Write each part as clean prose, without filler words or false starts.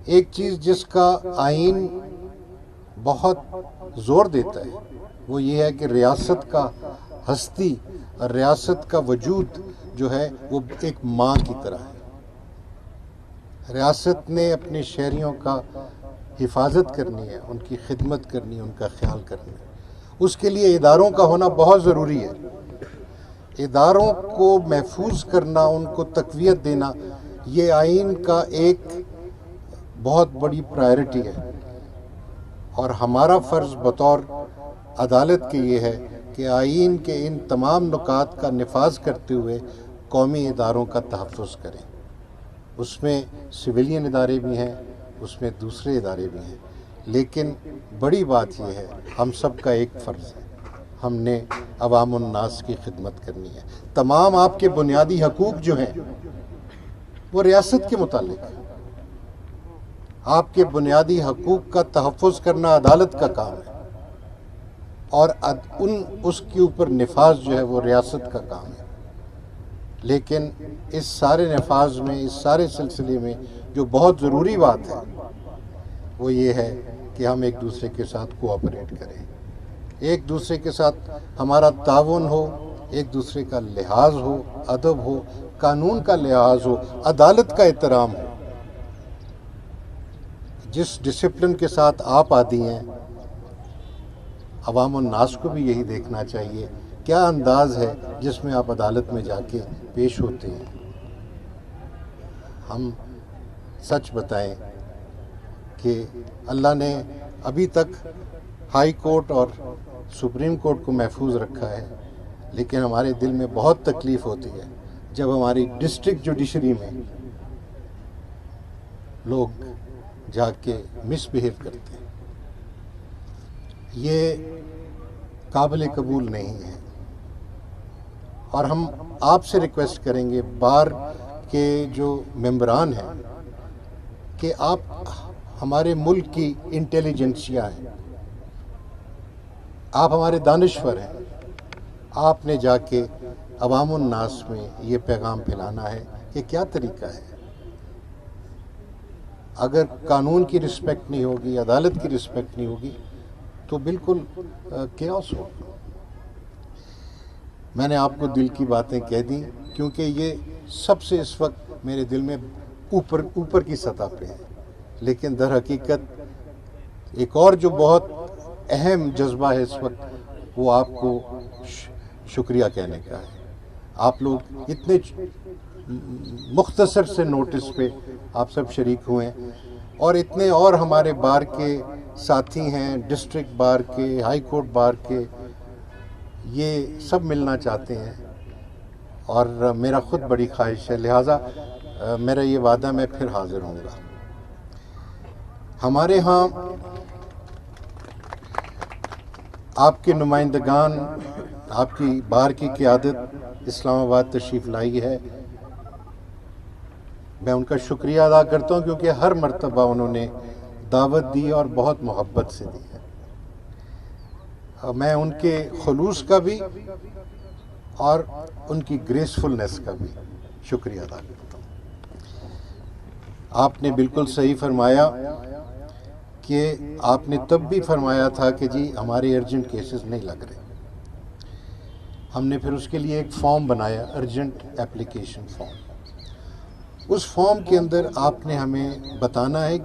ایک چیز جس کا آئین بہت زور دیتا ہے وہ یہ ہے کہ ریاست کا ہستی اور ریاست کا وجود جو ہے وہ ایک ماں کی طرح ہے۔ ریاست نے اپنے شہریوں کا حفاظت کرنی ہے، ان کی خدمت کرنی ہے، ان کا خیال کرنا ہے۔ اس کے لیے اداروں کا ہونا بہت ضروری ہے۔ اداروں کو محفوظ کرنا، ان کو تقویت دینا، یہ آئین کا ایک بہت بڑی پرائرٹی ہے، اور ہمارا فرض بطور عدالت کے یہ ہے کہ آئین کے ان تمام نکات کا نفاذ کرتے ہوئے قومی اداروں کا تحفظ کریں۔ اس میں سویلین ادارے بھی ہیں، اس میں دوسرے ادارے بھی ہیں، لیکن بڑی بات یہ ہے ہم سب کا ایک فرض ہے، ہم نے عوام الناس کی خدمت کرنی ہے۔ تمام آپ کے بنیادی حقوق جو ہیں وہ ریاست کے متعلق ہیں۔ آپ کے بنیادی حقوق کا تحفظ کرنا عدالت کا کام ہے، اور اس کے اوپر نفاذ جو ہے وہ ریاست کا کام ہے۔ لیکن اس سارے نفاذ میں، اس سارے سلسلے میں جو بہت ضروری بات ہے وہ یہ ہے کہ ہم ایک دوسرے کے ساتھ کوآپریٹ کریں، ایک دوسرے کے ساتھ ہمارا تعاون ہو، ایک دوسرے کا لحاظ ہو، ادب ہو، قانون کا لحاظ ہو، عدالت کا احترام ہو۔ جس ڈسپلن کے ساتھ آپ عادی ہیں، عوام الناس کو بھی یہی دیکھنا چاہیے کیا انداز ہے جس میں آپ عدالت میں جا کے پیش ہوتے ہیں۔ ہم سچ بتائیں کہ اللہ نے ابھی تک ہائی کورٹ اور سپریم کورٹ کو محفوظ رکھا ہے، لیکن ہمارے دل میں بہت تکلیف ہوتی ہے جب ہماری ڈسٹرکٹ جوڈیشری میں لوگ جا کے مس بہیو کرتے ہیں۔ یہ قابل قبول نہیں ہے، اور ہم آپ سے ریکویسٹ کریں گے، بار کے جو ممبران ہیں، کہ آپ ہمارے ملک کی انٹیلیجنسیا ہیں، آپ ہمارے دانشور ہیں، آپ نے جا کے عوام الناس میں یہ پیغام پھیلانا ہے کہ کیا طریقہ ہے۔ اگر قانون کی رسپیکٹ نہیں ہوگی، عدالت کی رسپیکٹ نہیں ہوگی، تو بالکل کیوس ہو۔ میں نے آپ کو دل کی باتیں کہہ دیں، کیونکہ یہ سب سے اس وقت میرے دل میں اوپر کی سطح پہ ہے، لیکن در حقیقت ایک اور جو بہت اہم جذبہ ہے اس وقت، وہ آپ کو شکریہ کہنے کا ہے۔ آپ لوگ اتنے مختصر سے نوٹس پہ آپ سب شریک ہوئے ہیں، اور اتنے اور ہمارے بار کے ساتھی ہیں، ڈسٹرکٹ بار کے، ہائی کورٹ بار کے، یہ سب ملنا چاہتے ہیں، اور میرا خود بڑی خواہش ہے، لہٰذا میرا یہ وعدہ میں پھر حاضر ہوں گا۔ ہمارے ہاں آپ کے نمائندگان، آپ کی بار کی قیادت اسلام آباد تشریف لائی ہے، میں ان کا شکریہ ادا کرتا ہوں، کیونکہ ہر مرتبہ انہوں نے دعوت دی اور بہت محبت سے دی ہے۔ میں ان کے خلوص کا بھی اور ان کی گریسفلنس کا بھی شکریہ ادا کرتا ہوں۔ آپ نے بالکل صحیح فرمایا کہ آپ نے تب بھی فرمایا تھا کہ جی ہمارے ارجنٹ کیسز نہیں لگ رہے۔ ہم نے پھر اس کے لیے ایک فارم بنایا، ارجنٹ اپلیکیشن فارم۔ اس فارم کے اندر آپ نے ہمیں بتانا ہے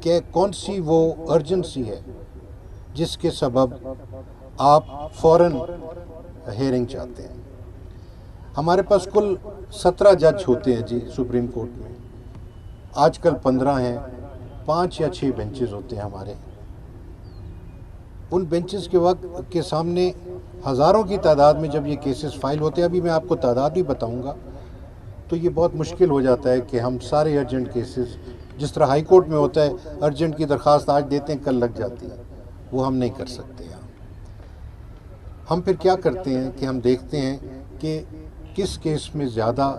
کہ کون سی وہ ارجنسی ہے جس کے سبب آپ فوراً ہیئرنگ چاہتے ہیں۔ ہمارے پاس کل 17 جج ہوتے ہیں جی سپریم کورٹ میں، آج کل 15 ہیں، 5 یا 6 بینچز ہوتے ہیں ہمارے۔ ان بینچز کے وقت کے سامنے ہزاروں کی تعداد میں جب یہ کیسز فائل ہوتے ہیں، ابھی میں آپ کو تعداد بھی بتاؤں گا، تو یہ بہت مشکل ہو جاتا ہے کہ ہم سارے ارجنٹ کیسز، جس طرح ہائی کورٹ میں ہوتا ہے ارجنٹ کی درخواست آج دیتے ہیں کل لگ جاتی ہے، وہ ہم نہیں کر سکتے یہاں۔ ہم پھر کیا کرتے ہیں کہ ہم دیکھتے ہیں کہ کس کیس میں زیادہ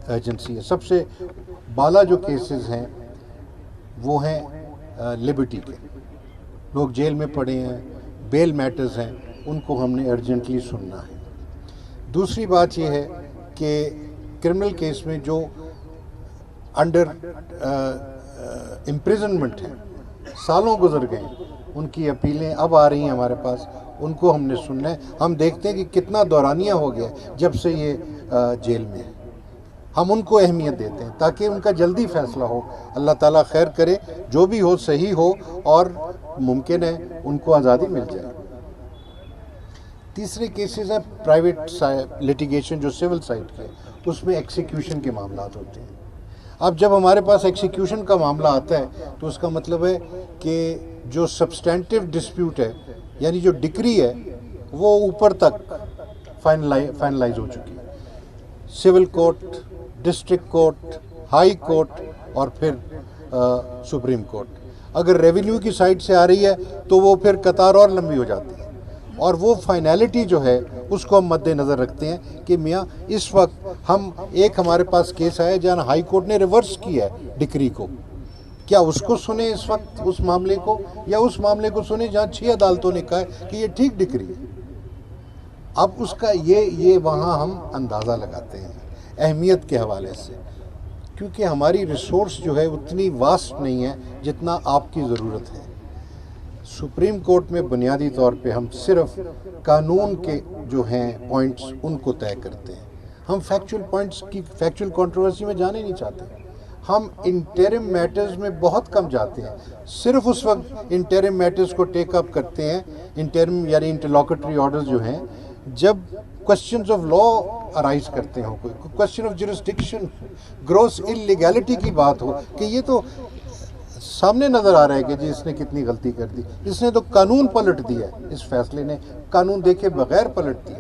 ایجنسی ہے۔ سب سے بالا جو کیسز ہیں وہ ہیں لبرٹی کے، لوگ جیل میں پڑے ہیں، بیل میٹرز ہیں، ان کو ہم نے ارجنٹلی سننا ہے۔ دوسری بات یہ ہے کہ کرمنل کیس میں جو انڈر امپریزنمنٹ ہیں، سالوں گزر گئے، ان کی اپیلیں اب آ رہی ہیں ہمارے پاس، ان کو ہم نے سننا ہے۔ ہم دیکھتے ہیں کہ کتنا دورانیہ ہو گیا جب سے یہ جیل میں ہے، ہم ان کو اہمیت دیتے ہیں تاکہ ان کا جلدی فیصلہ ہو۔ اللہ تعالیٰ خیر کرے، جو بھی ہو صحیح ہو، اور ممکن ہے ان کو آزادی مل جائے۔ تیسرے کیسز ہیں پرائیویٹ لٹیگیشن، جو سول سائٹ کے، اس میں ایکسیکیوشن کے معاملات ہوتے ہیں۔ اب جب ہمارے پاس ایکسیکیوشن کا معاملہ آتا ہے تو اس کا مطلب ہے کہ جو سبسٹینٹیو ڈسپیوٹ ہے، یعنی جو ڈکری ہے، وہ اوپر تک فائنلائز ہو چکی ہے، civil court, district court, high court, اور پھر سپریم کورٹ۔ اگر ریونیو کی سائڈ سے آ رہی ہے تو وہ پھر قطار اور لمبی ہو جاتی ہے، اور وہ فائنالٹی جو ہے اس کو ہم مد نظر رکھتے ہیں کہ میاں اس وقت ایک ہمارے پاس کیس آیا جہاں ہائی کورٹ نے ریورس کیا ہے ڈکری کو، کیا اس کو سنیں اس وقت اس معاملے کو، یا اس معاملے کو سنیں جہاں 6 عدالتوں نے کہا ہے کہ یہ ٹھیک ڈکری ہے؟ اب اس کا یہ وہاں ہم اندازہ لگاتے ہیں اہمیت کے حوالے سے، کیونکہ ہماری ریسورس جو ہے اتنی واسٹ نہیں ہے جتنا آپ کی ضرورت ہے۔ سپریم کورٹ میں بنیادی طور پہ ہم صرف قانون کے جو ہیں پوائنٹس ان کو طے کرتے ہیں، ہم فیکچول پوائنٹس کی فیکچول کنٹروورسی میں جانے نہیں چاہتے۔ ہم انٹرم میٹرز میں بہت کم جاتے ہیں، صرف اس وقت انٹرم میٹرز کو ٹیک اپ کرتے ہیں، انٹرم یعنی انٹرلوکٹری آرڈرز جو ہیں، جب کوسچنز آف لا ارائز کرتے ہوں، کوئی question of jurisdiction, gross illegality کی بات ہو کہ یہ تو سامنے نظر آ رہا ہے کہ جی اس نے کتنی غلطی کر دی، اس نے تو قانون پلٹ دیا ہے، اس فیصلے نے قانون دیکھے بغیر پلٹ دیا،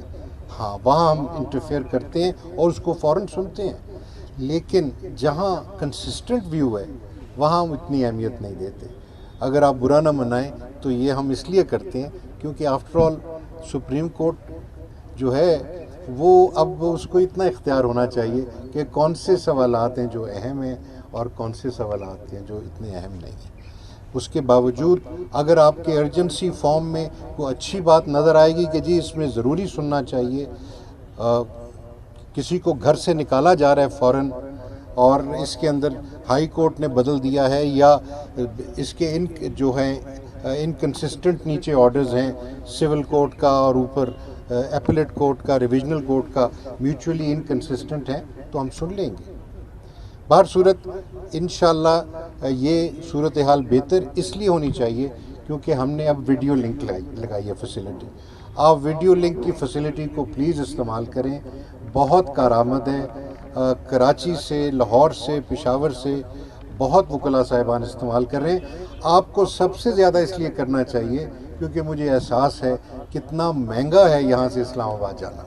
ہاں وہاں ہم انٹرفیئر کرتے ہیں اور اس کو فوراً سنتے ہیں۔ لیکن جہاں کنسسٹنٹ ویو ہے وہاں ہم اتنی اہمیت نہیں دیتے۔ اگر آپ برا نہ منائیں تو یہ ہم اس لیے کرتے ہیں کیونکہ آفٹر آل سپریم کورٹ جو ہے وہ اب اس کو اتنا اختیار ہونا چاہیے کہ کون سے سوالات ہیں جو اہم ہیں اور کون سے سوالات ہیں جو اتنے اہم نہیں ہیں۔ اس کے باوجود اگر آپ کے ارجنسی فارم میں کوئی اچھی بات نظر آئے گی کہ جی اس میں ضروری سننا چاہیے، کسی کو گھر سے نکالا جا رہا ہے فوراً اور اس کے اندر ہائی کورٹ نے بدل دیا ہے، یا اس کے جو ہیں انکنسسٹنٹ نیچے آرڈرز ہیں سول کورٹ کا اور اوپر ایپلیٹ کورٹ کا، ریویژنل کورٹ کا، میوچولی انکنسسٹنٹ ہیں، تو ہم سن لیں گے۔ بہر صورت انشاءاللہ یہ صورتحال بہتر اس لیے ہونی چاہیے کیونکہ ہم نے اب ویڈیو لنک لگائی ہے فیسلٹی۔ آپ ویڈیو لنک کی فیسلٹی کو پلیز استعمال کریں، بہت کارآمد ہے۔ کراچی سے، لاہور سے، پشاور سے بہت وکلاء صاحبان استعمال کر رہے ہیں۔ آپ کو سب سے زیادہ اس لیے کرنا چاہیے کیونکہ مجھے احساس ہے کتنا مہنگا ہے یہاں سے اسلام آباد جانا۔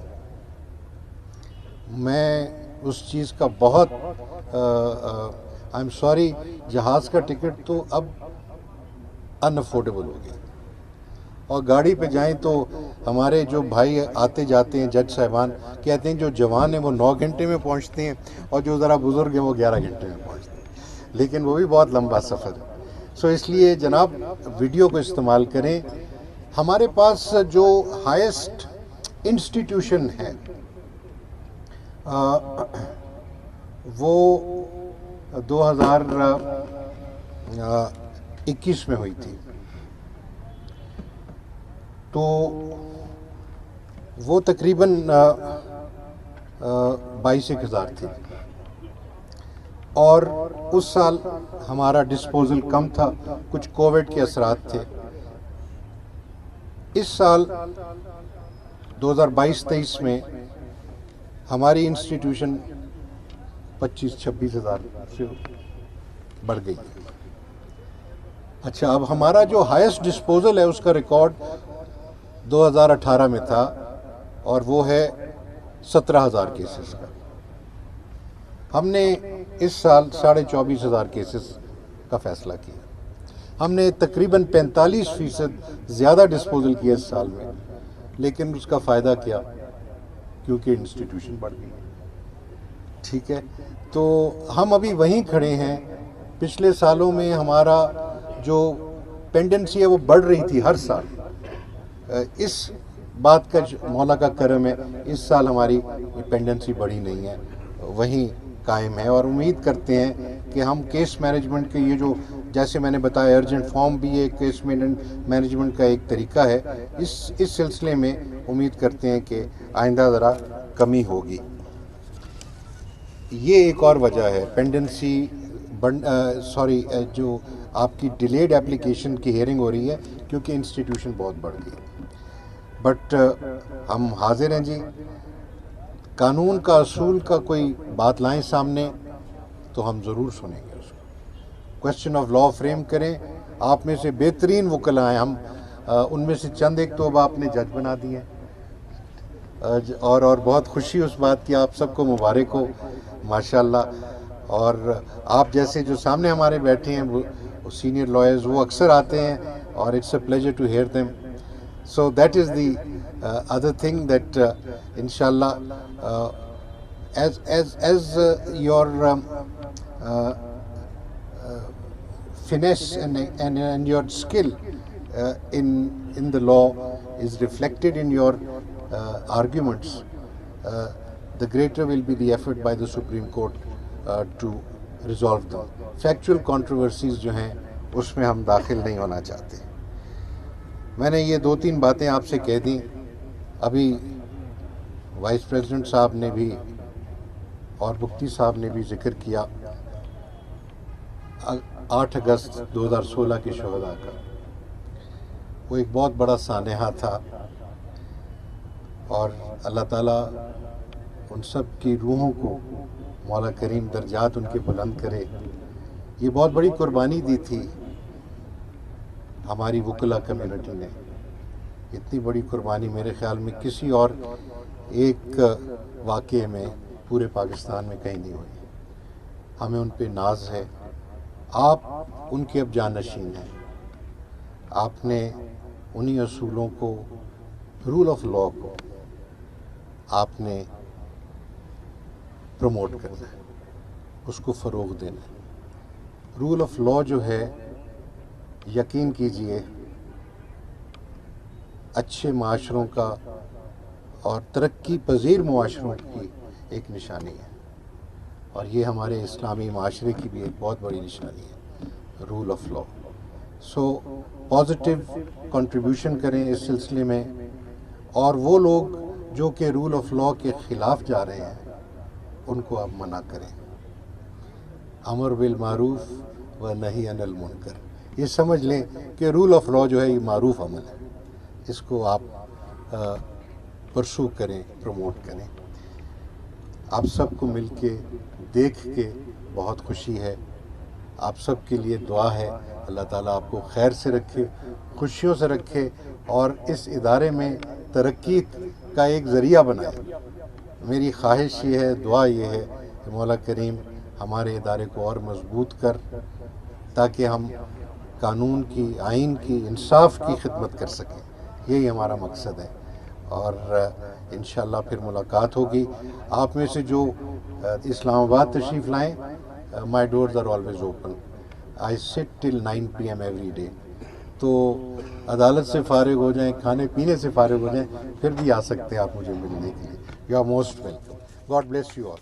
میں اس چیز کا بہت آئی ایم سوری، جہاز کا ٹکٹ تو اب ان افورڈیبل ہو گیا، اور گاڑی پہ جائیں تو ہمارے جو بھائی آتے جاتے ہیں جج صاحبان کہتے ہیں جو جوان ہیں وہ 9 گھنٹے میں پہنچتے ہیں اور جو ذرا بزرگ ہیں وہ 11 گھنٹے میں پہنچتے ہیں، لیکن وہ بھی بہت لمبا سفر ہے۔ سو اس لیے جناب ویڈیو کو استعمال کریں۔ ہمارے پاس جو ہائیسٹ انسٹیٹیوشن ہے وہ 2021 میں ہوئی تھی، تو وہ تقریباً 22,000 تھی، اور اس سال ہمارا ڈسپوزل کم تھا، کچھ کووڈ کے اثرات تھے۔ اس سال 2022-23 میں ہماری انسٹیٹیوشن 25-26 ہزار سے بڑھ گئی۔ اچھا، اب ہمارا جو ہائیسٹ ڈسپوزل ہے اس کا ریکارڈ 2018 میں تھا، اور وہ ہے 17,000 کیسز کا۔ ہم نے اس سال 24,500 کیسز کا فیصلہ کیا۔ ہم نے تقریباً 45% زیادہ ڈسپوزل کیا اس سال میں، لیکن اس کا فائدہ کیا؟ کیونکہ انسٹیٹیوشن بڑھ گئی۔ ٹھیک ہے، تو ہم ابھی وہیں کھڑے ہیں۔ پچھلے سالوں میں ہمارا جو پینڈنسی ہے وہ بڑھ رہی تھی ہر سال۔ اس بات کا مولا کا کرم ہے، اس سال ہماری پینڈنسی بڑھی نہیں ہے، وہیں قائم ہے، اور امید کرتے ہیں کہ ہم کیس مینجمنٹ کے یہ جو جیسے میں نے بتایا ارجنٹ فارم بھی ایک کیس مینجمنٹ کا ایک طریقہ ہے، اس سلسلے میں امید کرتے ہیں کہ آئندہ ذرا کمی ہوگی۔ یہ ایک اور وجہ ہے پینڈنسی جو آپ کی ڈیلیڈ اپلیکیشن کی ہیئرنگ ہو رہی ہے، کیونکہ انسٹیٹیوشن بہت بڑھ گئی۔ بٹ ہم حاضر ہیں جی، قانون کا اصول کا کوئی بات لائیں سامنے تو ہم ضرور سنیں گے اس کو، کویسچن آف لا فریم کریں۔ آپ میں سے بہترین وکلاء ہیں، ہم ان میں سے چند ایک تو اب آپ نے جج بنا دیے ہیں، اور بہت خوشی اس بات کی، آپ سب کو مبارک ہو ماشاءاللہ۔ اور آپ جیسے جو سامنے ہمارے بیٹھے ہیں وہ سینئر لائرز، وہ اکثر آتے ہیں اور it's a pleasure to hear them. So that is the other thing that inshallah as your finesse and your skill in the law is reflected in your arguments, the greater will be the effort by the Supreme Court to resolve them. Factual controversies جو ہیں اس میں ہم داخل نہیں ہونا چاہتے۔ میں نے یہ 2-3 باتیں آپ سے کہہ دیں۔ ابھی وائس پریزیڈنٹ صاحب نے بھی اور مفتی صاحب نے بھی ذکر کیا 8 اگست 2016 کے شہداء کا، وہ ایک بہت بڑا سانحہ تھا، اور اللہ تعالیٰ ان سب کی روحوں کو مولا کریم درجات ان کے بلند کرے۔ یہ بہت بڑی قربانی دی تھی ہماری وکلا کمیونٹی نے، اتنی بڑی قربانی میرے خیال میں کسی اور ایک واقعے میں پورے پاکستان میں کہیں نہیں ہوئی۔ ہمیں ان پہ ناز ہے۔ آپ ان کے اب جانشین ہیں، آپ نے انہی اصولوں کو، رول آف لا کو آپ نے پروموٹ کرنا ہے، اس کو فروغ دینا ہے۔ رول آف لا جو ہے، یقین کیجئے اچھے معاشروں کا اور ترقی پذیر معاشروں کی ایک نشانی ہے، اور یہ ہمارے اسلامی معاشرے کی بھی ایک بہت بڑی نشانی ہے، rule of law. So positive contribution کریں اس سلسلے میں، اور وہ لوگ جو کہ رول آف لا کے خلاف جا رہے ہیں ان کو آپ منع کریں۔ امر بالمعروف و نہی عن المنکر، یہ سمجھ لیں کہ رول آف لا جو ہے یہ معروف عمل ہے، اس کو آپ پرسو کریں، پروموٹ کریں۔ آپ سب کو مل کے دیکھ کے بہت خوشی ہے، آپ سب کے لیے دعا ہے، اللہ تعالیٰ آپ کو خیر سے رکھے، خوشیوں سے رکھے، اور اس ادارے میں ترقی کا ایک ذریعہ بنائے۔ میری خواہش یہ ہے، دعا یہ ہے کہ مولا کریم ہمارے ادارے کو اور مضبوط کر، تاکہ ہم قانون کی، آئین کی، انصاف کی خدمت کر سکیں۔ یہی ہمارا مقصد ہے، اور انشاءاللہ پھر ملاقات ہوگی۔ آپ میں سے جو اسلام آباد تشریف لائیں، مائی ڈورز آر آلویز اوپن، آئی سٹ ٹل 9 PM ایوری ڈے۔ تو عدالت سے فارغ ہو جائیں، کھانے پینے سے فارغ ہو جائیں، پھر بھی آ سکتے ہیں آپ مجھے ملنے کے لیے۔ You are most welcome. God bless you all.